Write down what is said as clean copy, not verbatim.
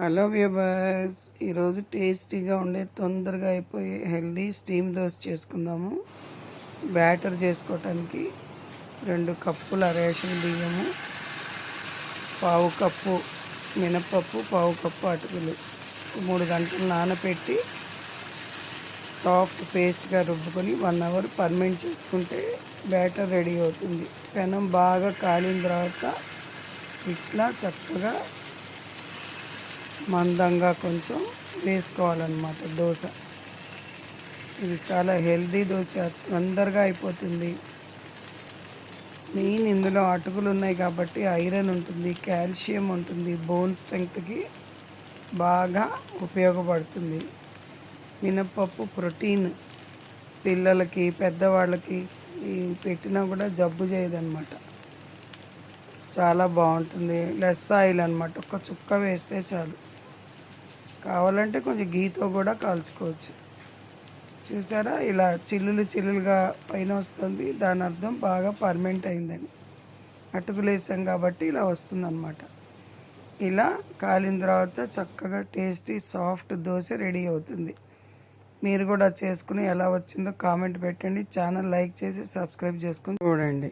Hello viewers, ఈరోజు టేస్టీగా ఉండే తొందరగా అయిపోయే హెల్దీ స్టీమ్ దోశ చేసుకుందాము. బ్యాటర్ చేసుకోవటానికి 2 కప్పుల రేషన్ బియ్యము, పావు కప్పు మినపప్పు, పావు కప్పు అటుకులు 3 గంటలు నానబెట్టి సాఫ్ట్ పేస్ట్గా రుబ్బుకొని 1 అవర్ ఫర్మెంట్ చేసుకుంటే బ్యాటర్ రెడీ అవుతుంది. పెనం బాగా కాలిన తర్వాత ఇట్లా చక్కగా మందంగా కొంచెం వేసుకోవాలన్నమాట దోశ. ఇది చాలా హెల్దీ దోశ, తొందరగా అయిపోతుంది. మెయిన్ ఇందులో అటుకులు ఉన్నాయి కాబట్టి ఐరన్ ఉంటుంది, కాల్షియం ఉంటుంది, బోన్ స్ట్రెంగ్త్కి బాగా ఉపయోగపడుతుంది. మినప్పప్పు ప్రోటీన్, పిల్లలకి పెద్దవాళ్ళకి పెట్టినా కూడా జబ్బు చేయదన్నమాట. చాలా బాగుంటుంది. లెస్ ఆయిల్ అనమాట, ఒక్క చుక్క వేస్తే చాలు. కావాలంటే కొంచెం గీతో కూడా కాల్చుకోవచ్చు. చూసారా, ఇలా చిల్లులుగా పైన వస్తుంది. దాని అర్థం బాగా పర్మెంట్ అయిందని. అటుకులు వేసాం కాబట్టి ఇలా వస్తుందన్నమాట. ఇలా కాలిన తర్వాత చక్కగా టేస్టీ సాఫ్ట్ దోశ రెడీ అవుతుంది. మీరు కూడా చేసుకుని ఎలా వచ్చిందో కామెంట్ పెట్టండి. ఛానల్ లైక్ చేసి సబ్స్క్రైబ్ చేసుకుని చూడండి.